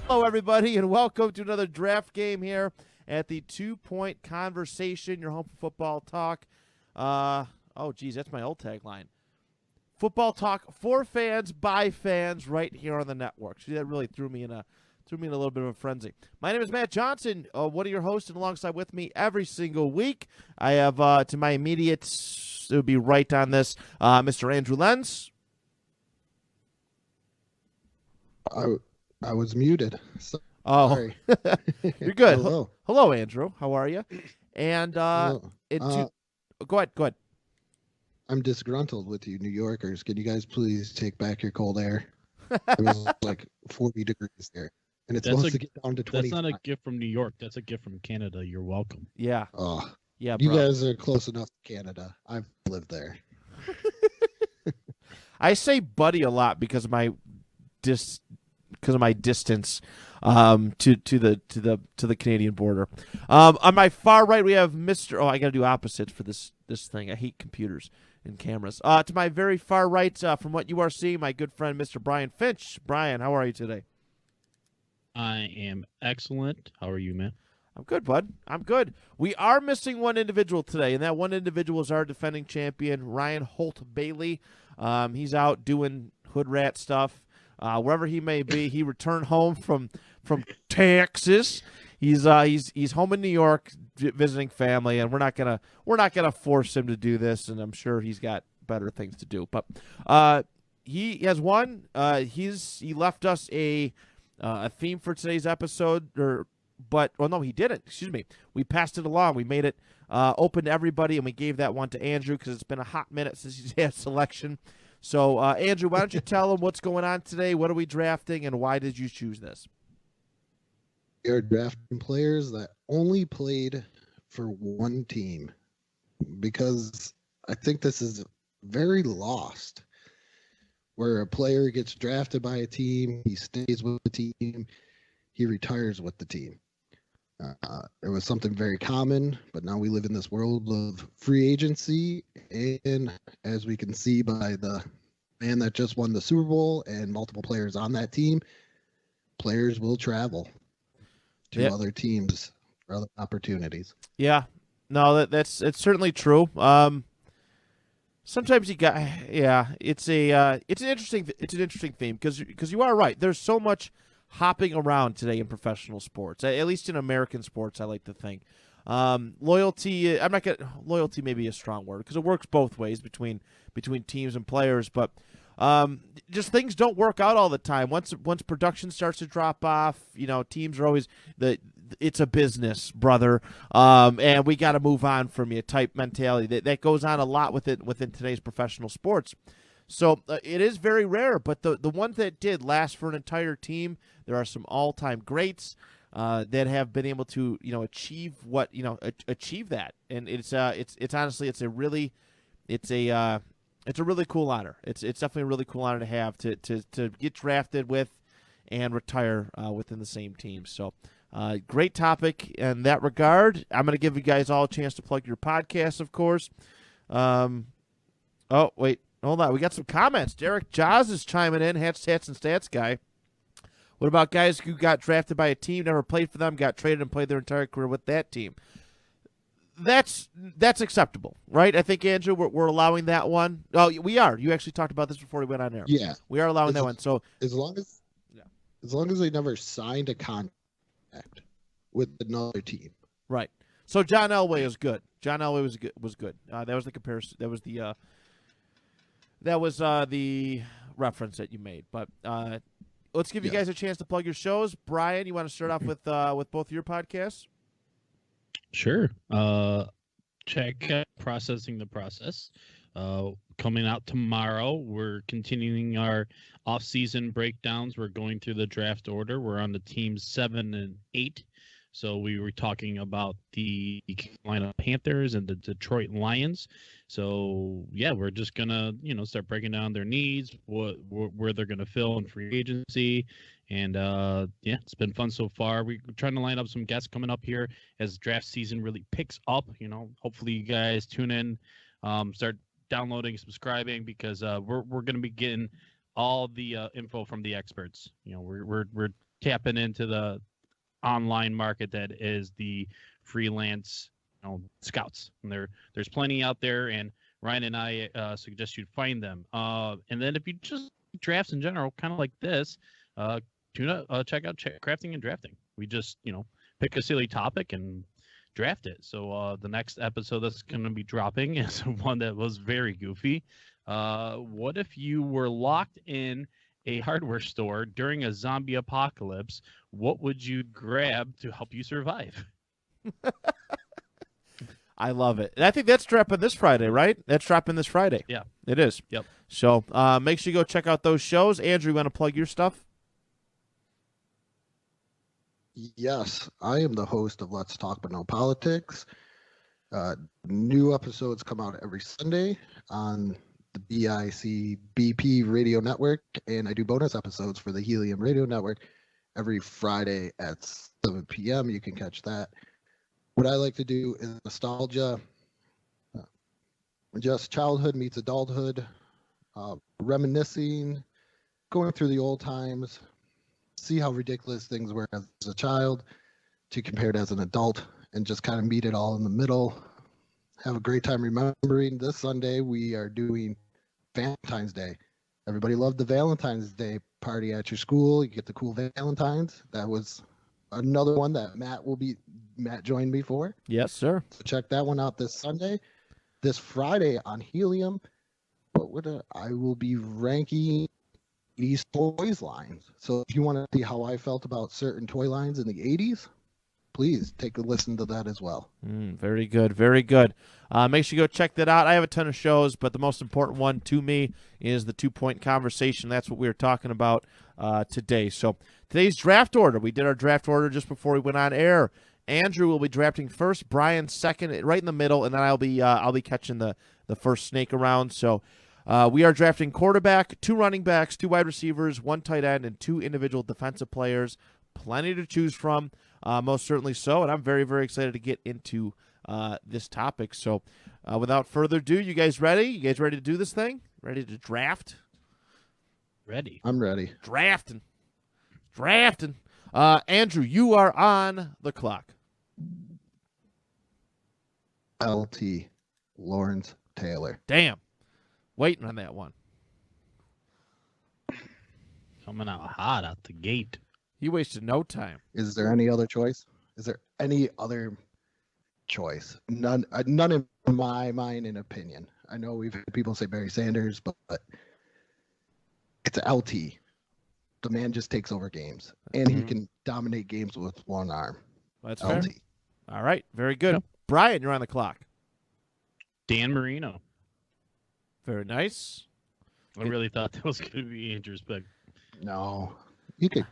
Hello, everybody, and welcome to another draft game here at the 2 Point Conversation, your home for football talk. That's my old tagline. Football talk for fans, by fans, right here on the network. See, that really threw me in a little bit of a frenzy. My name is Matt Johnson, one of your hosts, and alongside with me every single week, I have to my immediate, it would be right on this, Mr. Andrew Lenz. I was muted. Oh, Sorry. you're good. Hello. Hello, Andrew. How are you? And Hello. go ahead. I'm disgruntled with you New Yorkers. Can you guys please take back your cold air? It was like 40 degrees there. And it's supposed to get down to 20. That's not a gift from New York. That's a gift from Canada. You're welcome. Yeah. Oh, yeah, you bro. guys are close enough to Canada. I've lived there. I say buddy a lot because of my distance to the Canadian border. On my far right, we have Mr. Oh, I got to do opposites for this thing. I hate computers and cameras. To my very far right, from what you are seeing, my good friend Mr. Brian Finch. Brian, how are you today? I am excellent. How are you, man? I'm good, bud. I'm good. We are missing one individual today, and that one individual is our defending champion, Ryan Holt Bailey. He's out doing hood rat stuff. Wherever he may be, he returned home from Texas. He's home in New York visiting family, and we're not gonna force him to do this. And I'm sure he's got better things to do. But he has won. He left us a theme for today's episode, he didn't. Excuse me. We passed it along. We made it open to everybody, and we gave that one to Andrew because it's been a hot minute since he's had selection. So, Andrew, why don't you tell them what's going on today? What are we drafting, and why did you choose this? We are drafting players that only played for one team because I think this is very lost. Where a player gets drafted by a team, he stays with the team, he retires with the team. It was something very common, but now we live in this world of free agency, and as we can see by the man that just won the Super Bowl and multiple players on that team, players will travel to other teams for other opportunities. Yeah, no, it's certainly true. Sometimes it's an interesting theme because you are right. There's so much hopping around today in professional sports, at least in American sports. I like to think loyalty. Loyalty may be a strong word because it works both ways between teams and players, but just things don't work out all the time. Once production starts to drop off, teams are always it's a business, brother, and we got to move on from you type mentality. That goes on a lot within today's professional sports. So it is very rare, but the ones that did last for an entire team, there are some all-time greats that have been able to achieve achieve that, and it's honestly it's a really cool honor. It's definitely a really cool honor to have to get drafted with and retire within the same team. So great topic in that regard. I'm going to give you guys all a chance to plug your podcast, of course. Oh wait. Hold on, we got some comments. Derek Jaws is chiming in, Hats and Stats guy. What about guys who got drafted by a team, never played for them, got traded and played their entire career with that team? That's acceptable, right? I think, Andrew, we're allowing that one. Oh, we are. You actually talked about this before we went on air. Yeah, we are allowing that one. So as long as they never signed a contract with another team, right? So John Elway is good. John Elway was good. That was the comparison. That was the reference that you made. But let's give you guys a chance to plug your shows. Brian, you want to start off with both of your podcasts? Sure. Check out Processing the Process. Coming out tomorrow. We're continuing our off-season breakdowns. We're going through the draft order. We're on the teams 7 and 8. So we were talking about the Carolina Panthers and the Detroit Lions. So yeah, we're just gonna start breaking down their needs, where they're gonna fill in free agency, and yeah, it's been fun so far. We're trying to line up some guests coming up here as draft season really picks up. Hopefully you guys tune in, start downloading, subscribing, because we're gonna be getting all the info from the experts. We're tapping into the online market that is the freelance, scouts. And there's plenty out there, and Ryan and I suggest you find them. And then if you just drafts in general, kind of like this, check out crafting and drafting. We just pick a silly topic and draft it. So the next episode that's going to be dropping is one that was very goofy. What if you were locked in a hardware store during a zombie apocalypse? What would you grab to help you survive? I love it. And I think that's dropping this Friday, right? That's dropping this Friday. Yeah. It is. Yep. So make sure you go check out those shows. Andrew, you want to plug your stuff? Yes, I am the host of Let's Talk But No Politics. New episodes come out every Sunday on the BIC BP Radio Network, and I do bonus episodes for the Helium Radio Network every Friday at 7 p.m. You can catch that. What I like to do is nostalgia, just childhood meets adulthood, reminiscing, going through the old times, see how ridiculous things were as a child to compare it as an adult, and just kind of meet it all in the middle. Have a great time remembering. This Sunday we are doing Valentine's Day. Everybody loved the Valentine's Day party at your school. You get the cool Valentines. That was another one that Matt joined me for. Yes, sir. So check that one out this Sunday. This Friday on Helium, I will be ranking these toys lines. So if you want to see how I felt about certain toy lines in the 80s, please take a listen to that as well. Very good. Very good. Make sure you go check that out. I have a ton of shows, but the most important one to me is the 2-point conversation. That's what we were talking about today. So today's draft order. We did our draft order just before we went on air. Andrew will be drafting first, Brian second, right in the middle, and then I'll be catching the first snake around. So we are drafting quarterback, 2 running backs, 2 wide receivers, 1 tight end, and 2 individual defensive players. Plenty to choose from, most certainly so, and I'm very, very excited to get into this topic. So without further ado, you guys ready? You guys ready to do this thing? Ready to draft? Ready. I'm ready. Drafting. Andrew, you are on the clock. LT, Lawrence Taylor. Damn. Waiting on that one. Coming out hot out the gate. You wasted no time. Is there any other choice? Is there any other choice? None in my mind and opinion. I know we've had people say Barry Sanders, but it's LT. The man just takes over games, and he can dominate games with one arm. That's LT. fair. All right. Very good. Yep. Brian, you're on the clock. Dan Marino. Very nice. I really thought that was going to be Andrew's pick. No, you could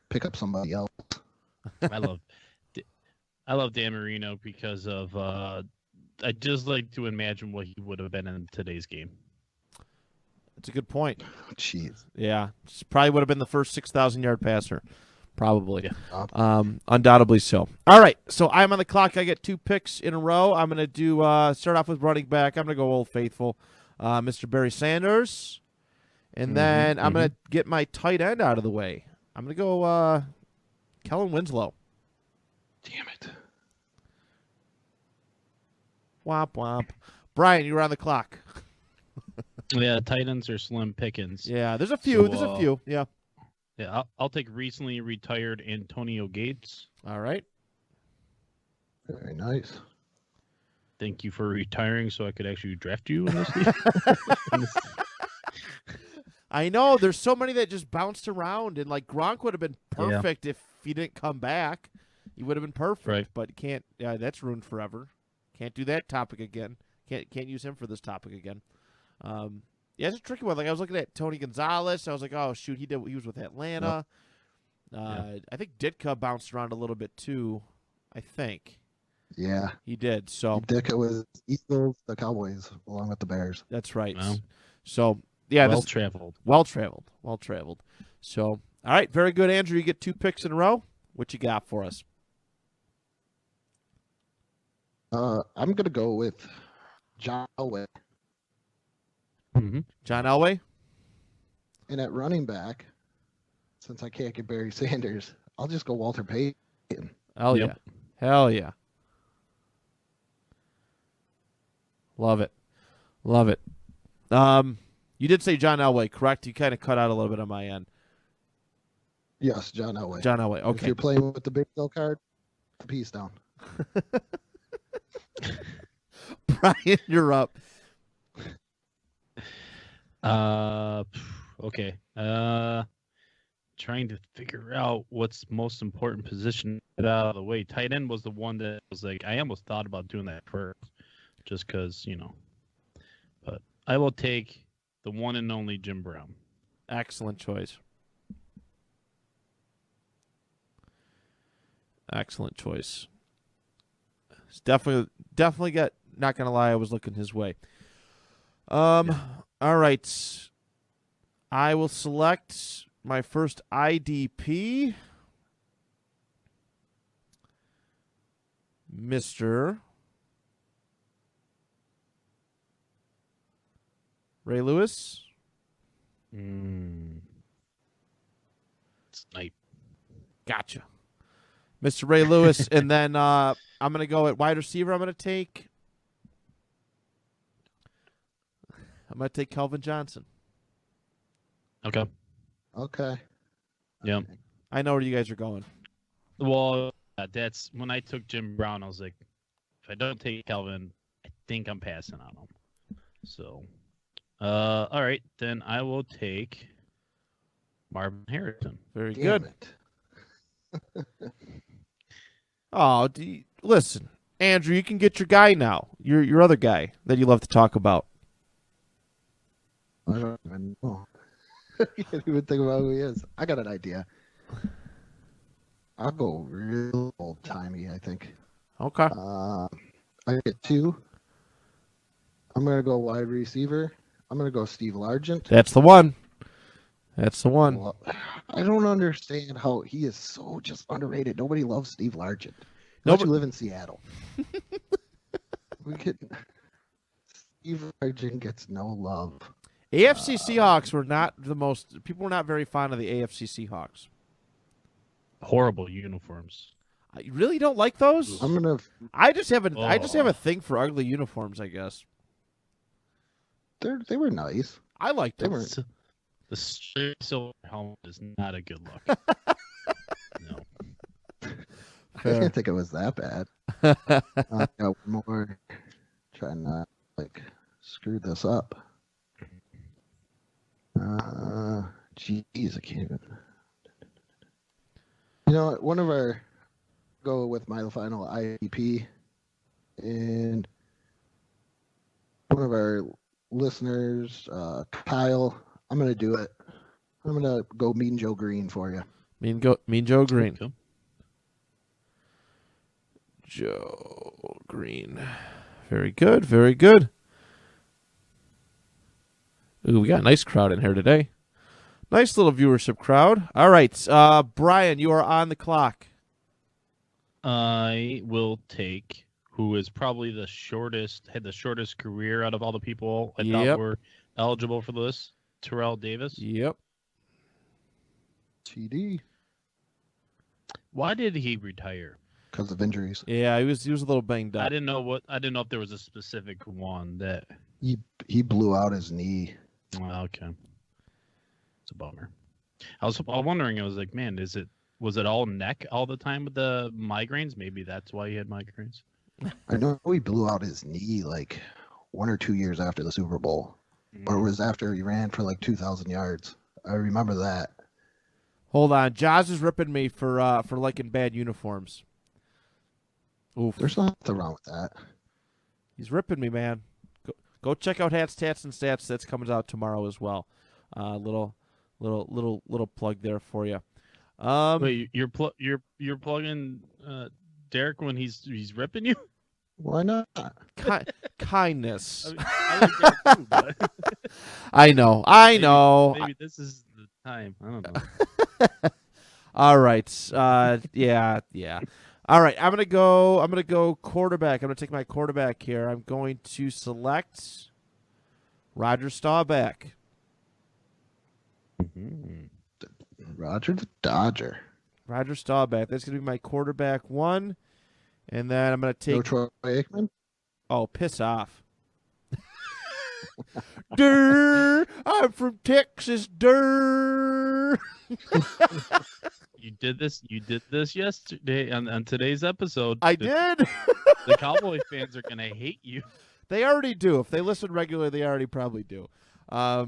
pick up somebody else. I love Dan Marino because of I just like to imagine what he would have been in today's game. That's a good point. Jeez. Yeah, probably would have been the first 6,000-yard passer. Probably. Yeah. Undoubtedly so. All right, so I'm on the clock. I get 2 picks in a row. I'm going to do start off with running back. I'm going to go Old Faithful, Mr. Barry Sanders. And then I'm going to get my tight end out of the way. I'm going to go Kellen Winslow. Damn it. Womp womp. Brian, you're on the clock. Yeah, tight ends are slim pickings. Yeah, there's a few. Yeah. Yeah, I'll take recently retired Antonio Gates. All right. Very nice. Thank you for retiring so I could actually draft you in this league. I know. There's so many that just bounced around, and like Gronk would have been perfect if he didn't come back. He would have been perfect, right. But can't. Yeah, that's ruined forever. Can't do that topic again. Can't use him for this topic again. Yeah, it's a tricky one. Like I was looking at Tony Gonzalez. I was like, oh shoot, he was with Atlanta. Yep. I think Ditka bounced around a little bit too. I think. Yeah, he did. So Ditka was Eagles, the Cowboys, along with the Bears. That's right. Wow. So yeah, well traveled. So all right, very good, Andrew. You get 2 picks in a row. What you got for us? I'm gonna go with John Elway. John Elway. And at running back, since I can't get Barry Sanders, I'll just go Walter Payton. Hell Yep. yeah. Hell yeah. Love it. Love it. You did say John Elway, correct? You kind of cut out a little bit on my end. Yes, John Elway. John Elway. If Okay. you're playing with the big bill card, peace down. Brian, you're up. Okay. Trying to figure out what's most important position to get out of the way. Tight end was the one that was like, I almost thought about doing that first, just because, But I will take the one and only Jim Brown. Excellent choice. Excellent choice. It's definitely got. Not gonna lie, I was looking his way. All right. I will select my first IDP, Mr. Ray Lewis. Snipe. Gotcha. Mr. Ray Lewis, and then I'm going to go at wide receiver. I'm going to take Calvin Johnson. Okay. Okay. Yeah. I know where you guys are going. Well, that's when I took Jim Brown. I was like, if I don't take Calvin, I think I'm passing on him. So, all right, then I will take Marvin Harrison. Very Damn good. it. Oh, listen, Andrew, you can get your guy now. Your other guy that you love to talk about. I don't even know. I can't even think about who he is. I got an idea. I'll go real old timey, I think. Okay. I get two. I'm gonna go wide receiver. I'm gonna go Steve Largent. That's the one. That's the one. Well, I don't understand how he is so just underrated. Nobody loves Steve Largent. Unless you live in Seattle. Steve Largent gets no love. AFC Seahawks were not the most. People were not very fond of the AFC Seahawks. Horrible uniforms. You really don't like those? I'm gonna. I just have a thing for ugly uniforms, I guess. They were nice. I liked them. The straight silver helmet is not a good look. No. I didn't think it was that bad. I got one more. Trying not screw this up. Jeez, I can't even. One of our go with my final IEP, and one of our listeners, Kyle. I'm gonna do it. I'm gonna go Mean Joe Green for you. Mean Joe Green. Okay. Joe Green. Very good. Very good. Ooh, we got a nice crowd in here today. Nice little viewership crowd. All right, Brian, you are on the clock. I will take who is probably had the shortest career out of all the people I thought were eligible for this. Terrell Davis. Yep. TD. Why did he retire? Because of injuries. Yeah, he was a little banged up. I didn't know if there was a specific one that He blew out his knee. Okay. It's a bummer. I was wondering, I was like, man, was it all neck all the time with the migraines? Maybe that's why he had migraines. I know he blew out his knee 1 or 2 years after the Super Bowl. Or it was after he ran for 2,000 yards. I remember that. Hold on, Jaws is ripping me for liking bad uniforms. Oof. There's nothing wrong with that. He's ripping me, man. Go check out Hats, Tats, and Stats. That's coming out tomorrow as well. Little plug there for you. Wait, you're plugging Derek when he's ripping you? Why not? Kindness. I like Derek too, but I know. Maybe this is the time. I don't know. All right. Yeah. All right. I'm gonna go quarterback. I'm gonna take my quarterback here. I'm going to select Roger Staubach. Roger the Dodger. Roger Staubach. That's going to be my quarterback 1. And then I'm going to take. No Troy Aikman? Oh, piss off. Durr, I'm from Texas. Durr. You did this yesterday on today's episode. I did. The Cowboy fans are gonna hate you. They already do. If they listen regularly, they already probably do. That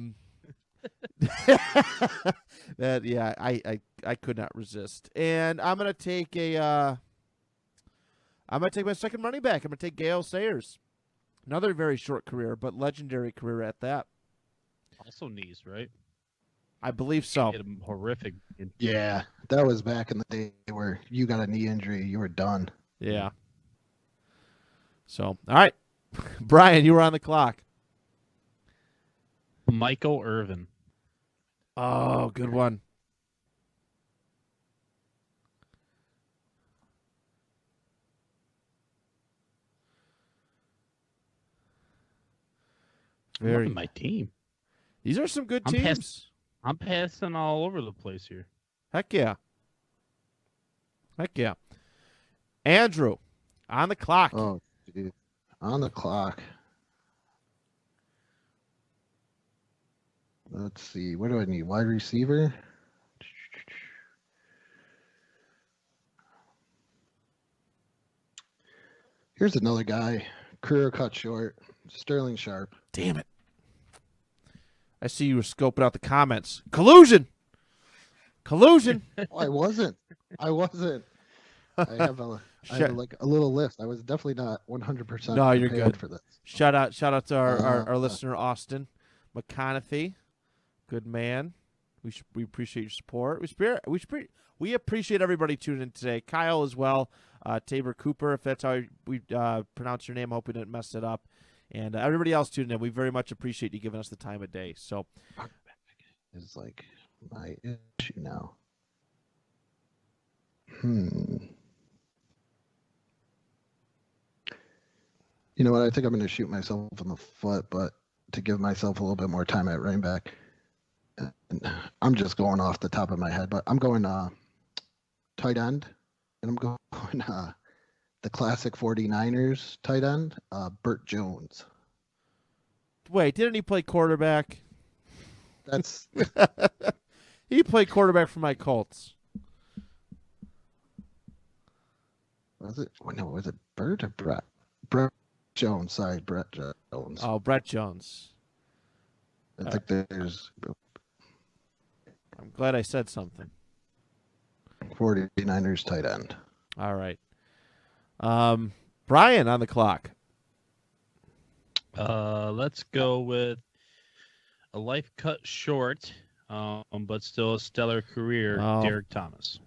yeah, I could not resist. And I'm gonna take my second running back. I'm gonna take Gale Sayers. Another very short career, but legendary career at that. Also knees, right? I believe so. Hit a horrific. Yeah, that was back in the day where you got a knee injury, you were done. Yeah. So, all right. Brian, you were on the clock. Michael Irvin. Oh, good one. I'm loving my team. These are some good I'm teams. I'm passing all over the place here. Heck yeah. Heck yeah. Andrew, on the clock. Oh, dude. On the clock. Let's see. What do I need? Wide receiver? Here's another guy. Career cut short. Sterling Sharp. Damn it. I see you were scoping out the comments. Collusion. Collusion. Oh, I wasn't. I have like a little list. I was definitely not 100% No, you're prepared good. for this. Shout out to our listener Austin McConaughey. Good man. We appreciate your support. We appreciate everybody tuning in today. Kyle as well. Tabor Cooper, if that's how we pronounce your name. I hope we didn't mess it up. And everybody else tuning in, we very much appreciate you giving us the time of day. So, It's like my issue now. You know what? I think I'm going to shoot myself in the foot, but to give myself a little bit more time at running back, and I'm just going off the top of my head, but I'm going tight end, and I'm going the classic 49ers tight end, Burt Jones. wait, didn't he play quarterback? That's He played quarterback for my Colts. was it? No, was it Burt or Brett? Brett Jones. Sorry, Brett Jones. Oh, Brett Jones. I think there's I'm glad I said something. 49ers tight end. All right. Brian on the clock. Let's go with a life cut short, but still a stellar career, Oh. Derek Thomas.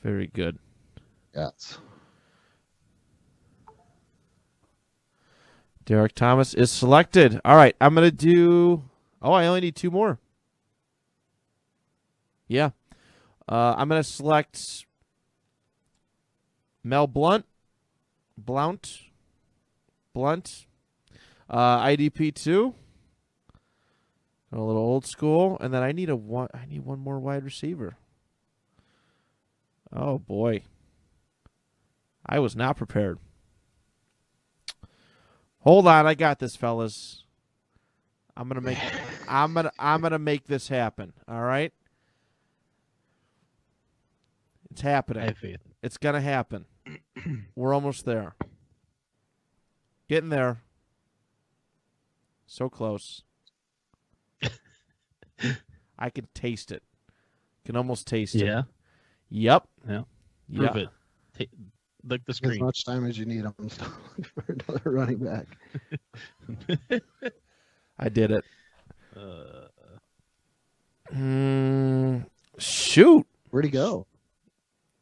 Very good. Yes. Derek Thomas is selected. All right, I'm going to do... Oh, I only need 2 more. Yeah. I'm going to select Mel Blount. IDP 2. A little old school. And then I need one more wide receiver. Oh, boy. I was not prepared. Hold on, I got this, fellas. I'm gonna make this happen. All right, it's happening. I have faith. It's gonna happen. We're almost there. Getting there. So close. I can taste it. Can almost taste it. Yeah. Yep. Yeah. Yeah. Prove it. Look the As screen. much time as you need. I'm still looking for another running back. I did it. Shoot. Where'd he go?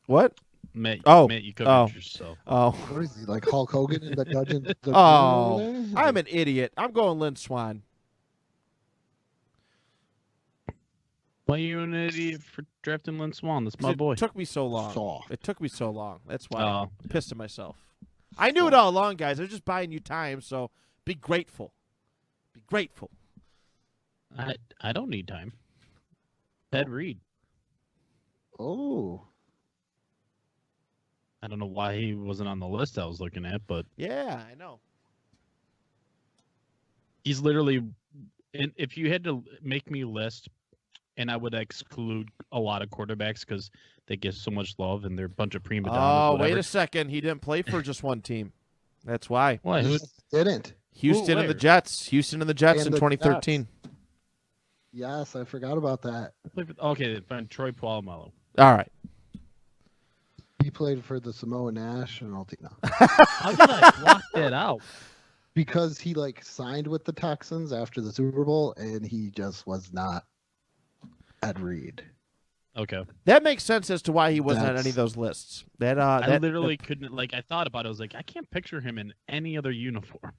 What? Matt, Oh. Matt, you covered yourself. Oh. What is he, like Hulk Hogan in the Dungeon? Oh. I'm an idiot. I'm going Lynn Swan. Why are you an idiot for drafting Lynn Swan? That's my It boy. took me so long. Soft. It took me so long. That's why Oh. I'm pissed at myself. I knew it all along, guys. I was just buying you time, so be grateful. Be grateful. I don't need time. Ted Reed. Oh. I don't know why he wasn't on the list I was looking at, but Yeah, I know. he's literally. And if you had to make me list, and I would exclude a lot of quarterbacks because they get so much love and they're a bunch of prima donnas. Oh, whatever. wait a second. He didn't play for just one team. That's why. Why? He didn't. Houston and the Jets. Houston and the Jets And in the 2013. Yes, I forgot about that. Okay, fine. Troy Palamallo. All right. He played for the Samoa national team now. How did I block that out? Because he signed with the Texans after the Super Bowl, and he just was not Ed Reed. Okay. That makes sense as to why he wasn't on any of those lists. I literally couldn't. I thought about it. I was like, I can't picture him in any other uniform.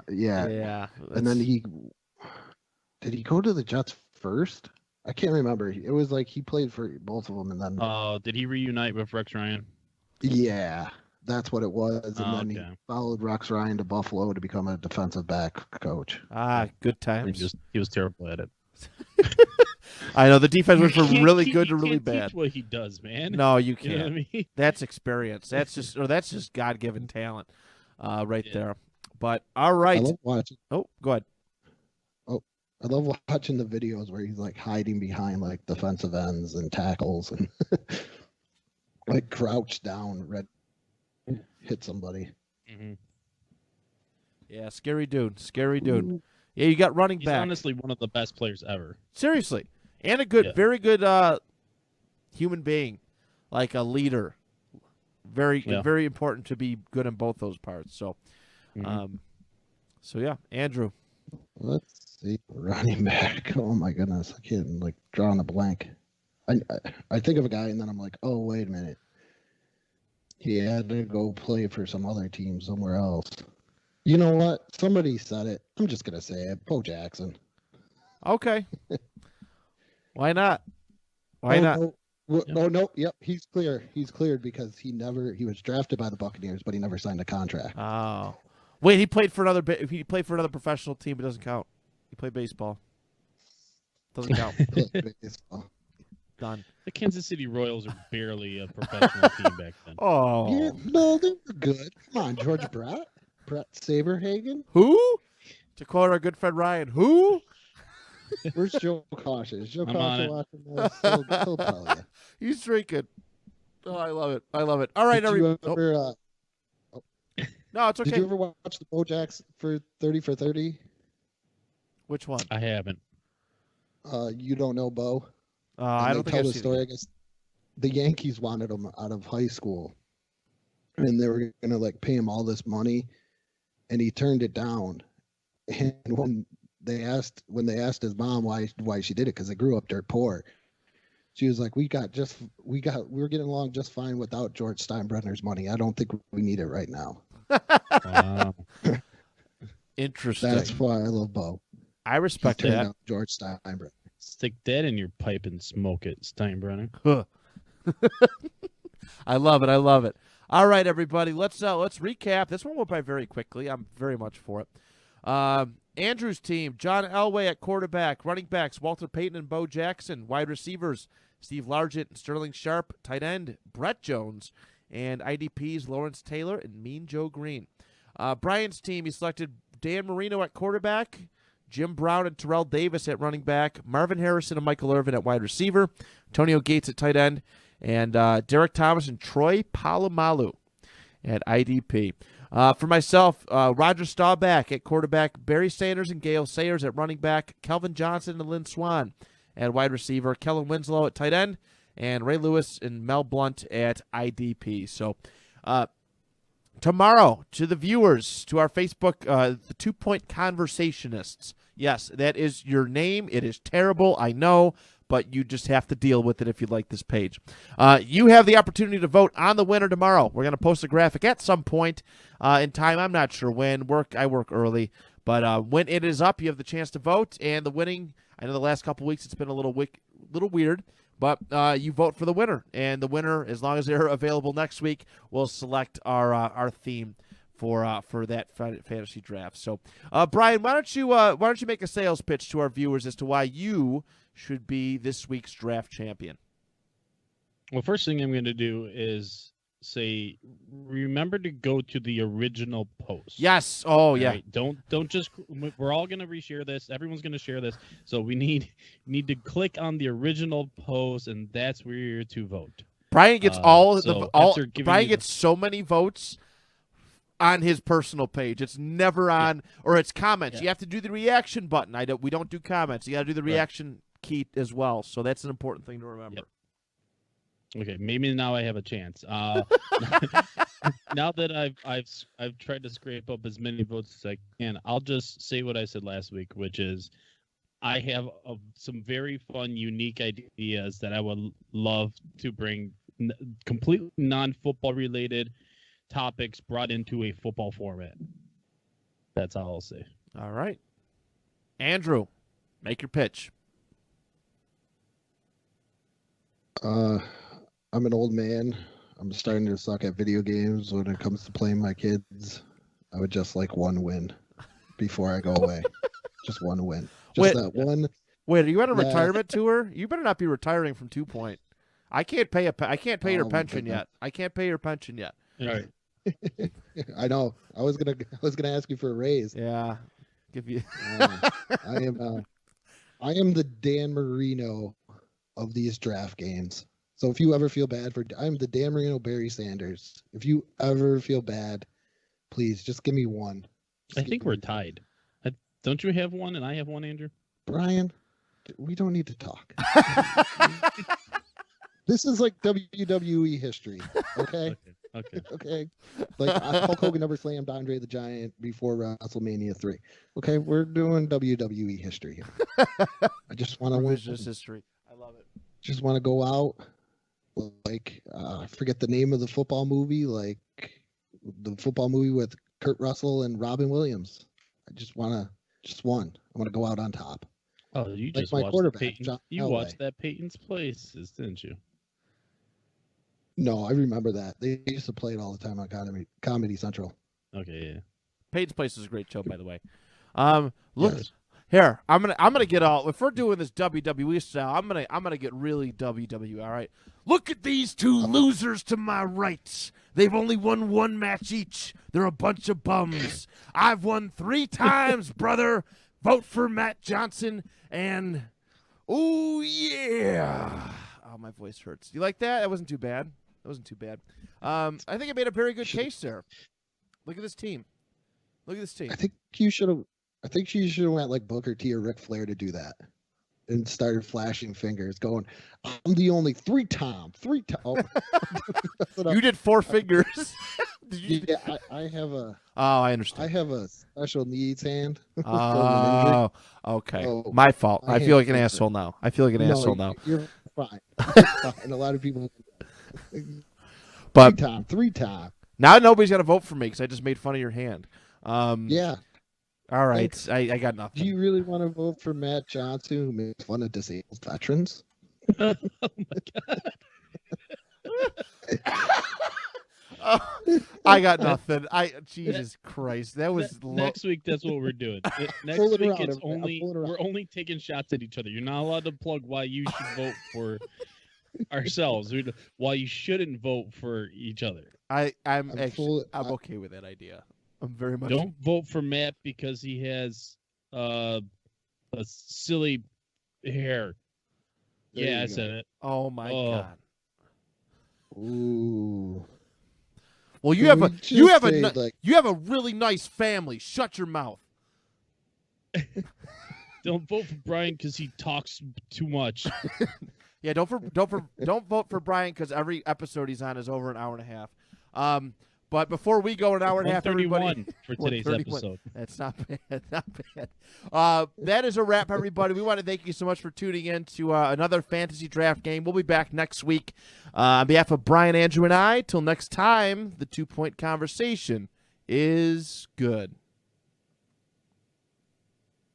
Yeah. Yeah. And then did he go to the Jets first? I can't remember. It was he played for both of them, and then Did he reunite with Rex Ryan? yeah, that's what it was. And then he Okay. followed Rex Ryan to Buffalo to become a defensive back coach. Good times. He was terrible at it. I know the defense went from You can't really teach- good to you really can't bad. teach what he does, man. No, you You know what I can't. mean? That's experience. That's just God-given talent, right Yeah. there. But all I right. love watching. Oh, go ahead. I love watching the videos where he's hiding behind defensive ends and tackles and crouched down, ready to hit somebody. Mhm. Yeah, scary dude. Scary dude. Yeah, you got running He's back. honestly one of the best players ever. Seriously. And a good, Yeah. very good human being, like a leader. Very, Yeah. very important to be good in both those parts. So, Mhm. so yeah, Andrew. Let's see, running back. Oh my goodness, I can't draw on a blank. I think of a guy and then I'm like, oh wait a minute, he had to go play for some other team somewhere else. You know what? Somebody said it. I'm just gonna say it. Bo Jackson. Okay. Why not? Why oh, not? No. Oh no! Yep, he's clear. He's cleared because he was drafted by the Buccaneers, but he never signed a contract. Oh, wait. He played for another. He played for another professional team. It doesn't count. He played baseball. Doesn't count. Baseball. Done. The Kansas City Royals are barely a professional team back then. Oh. Yeah, no, they were good. Come on, George Brett Saberhagen. Who? To quote our good friend Ryan, who? Where's Joe Cautious? Joe I'm on Cautious watching this. He'll tell you. He's drinking. Oh, I love it. I love it. All right, Did you everybody. ever, No, it's okay. Did you ever watch the Bo Jackson for 30 for 30? Which one? I haven't. You don't know Bo? I don't think tell I've the seen story. it. I guess the Yankees wanted him out of high school, and they were gonna pay him all this money, and he turned it down. And when they asked his mom why she did it, because they grew up dirt poor, she was like, we were getting along just fine without George Steinbrenner's money. I don't think we need it right now. Wow. Interesting. That's why I love Bo. I respect Turned that. down George Steinbrenner. Stick that in your pipe and smoke it, Steinbrenner. I love it. I love it. All right, everybody. Let's recap. This one went by very quickly. I'm very much for it. Andrew's team: John Elway at quarterback, running backs Walter Payton and Bo Jackson, wide receivers Steve Largent and Sterling Sharp, tight end Brett Jones, and IDPs Lawrence Taylor and Mean Joe Green. Brian's team: he selected Dan Marino at quarterback, Jim Brown and Terrell Davis at running back, Marvin Harrison and Michael Irvin at wide receiver, Antonio Gates at tight end, and Derek Thomas and Troy Palamallo at IDP. For myself, Roger Staubach at quarterback, Barry Sanders and Gale Sayers at running back, Kelvin Johnson and Lynn Swan at wide receiver, Kellen Winslow at tight end, and Ray Lewis and Mel Blunt at IDP. So tomorrow, to the viewers, to our Facebook, the 2 Point Conversationists. Yes, that is your name. It is terrible, I know, but you just have to deal with it if you like this page. You have the opportunity to vote on the winner tomorrow. We're going to post a graphic at some point in time. I'm not sure when. I work early. But when it is up, you have the chance to vote. And the winning, I know the last couple weeks it's been a little weird, but you vote for the winner. And the winner, as long as they're available next week, will select our theme for that fantasy draft. So, Brian, why don't you make a sales pitch to our viewers as to why you should be this week's draft champion? Well, first thing I'm going to do is say, remember to go to the original post. Yes. Oh, yeah. Right? Don't just. We're all going to reshare this. Everyone's going to share this. So we need to click on the original post, and that's where you're to vote. Brian gets Brian gets so many votes on his personal page. It's never on, or it's comments. Yeah. You have to do the reaction button. We don't do comments. You got to do the reaction key as well. So that's an important thing to remember. Yep. Okay, maybe now I have a chance. Now that I've tried to scrape up as many votes as I can, I'll just say what I said last week, which is I have some very fun, unique ideas that I would love to bring completely non-football related topics brought into a football format. That's all I'll say. All right. Andrew, make your pitch. I'm an old man. I'm starting to suck at video games when it comes to playing my kids. I would just like one win before I go away. Just one win. Just that one. Wait, are you on a retirement tour? You better not be retiring from 2 Point. I can't pay your pension yet. I can't pay your pension yet. All right. I know. I was gonna ask you for a raise. Yeah. Give you. I am the Dan Marino of these draft games. So if you ever feel bad I'm the Dan Marino, Barry Sanders. If you ever feel bad, please just give me one. I think we're tied. Don't you have one and I have one, Andrew? Brian, we don't need to talk. This is like WWE history, okay? Okay. Like Hulk Hogan never slammed Andre the Giant before WrestleMania 3. Okay, we're doing WWE history here. I just want to win. History. I love it. Just want to go out. Like, I forget the name of the football movie, like the football movie with Kurt Russell and Robin Williams. I just want to go out on top. Oh, you like just my watched quarterback. You watched that Peyton's Places, didn't you? No, I remember that. They used to play it all the time on Comedy Central. Okay, yeah. Peyton's Place is a great show, by the way. Look. Yes. Here, I'm gonna get all. If we're doing this WWE style, I'm gonna get really WWE. All right. Look at these two losers to my right. They've only won one match each. They're a bunch of bums. I've won 3 times, brother. Vote for Matt Johnson and oh yeah. Oh, my voice hurts. You like that? That wasn't too bad. I think I made a very good case there. Look at this team. I think you should have went like Booker T or Ric Flair to do that, and started flashing fingers, going, "I'm the only 3-time." Oh. You did 4 fingers. Yeah, I have a. Oh, I understand. I have a special needs hand. Oh, okay. So my fault. I feel like an asshole now. You're fine. And a lot of people. But 3-time. Now nobody's got to vote for me because I just made fun of your hand. Yeah. All right, I got nothing. Do you really want to vote for Matt Johnson, who makes fun of disabled veterans? Oh my God! I got nothing. Jesus Christ, that was next week. That's what we're doing. Next week, we're only taking shots at each other. You're not allowed to plug why you should vote for ourselves, why you shouldn't vote for each other. I'm okay with that idea. I'm very much. Don't vote for Matt because he has a silly hair. I said it. Oh my God. Ooh. Well, you have a really nice family. Shut your mouth. Don't vote for Brian because he talks too much. Yeah, don't vote for Brian because every episode he's on is over an hour and a half. But before we go an hour and a half, everybody, for today's episode. That's not bad. Not bad. That is a wrap, everybody. We want to thank you so much for tuning in to another fantasy draft game. We'll be back next week. On behalf of Brian, Andrew, and I, till next time, the 2 Point Conversation is good.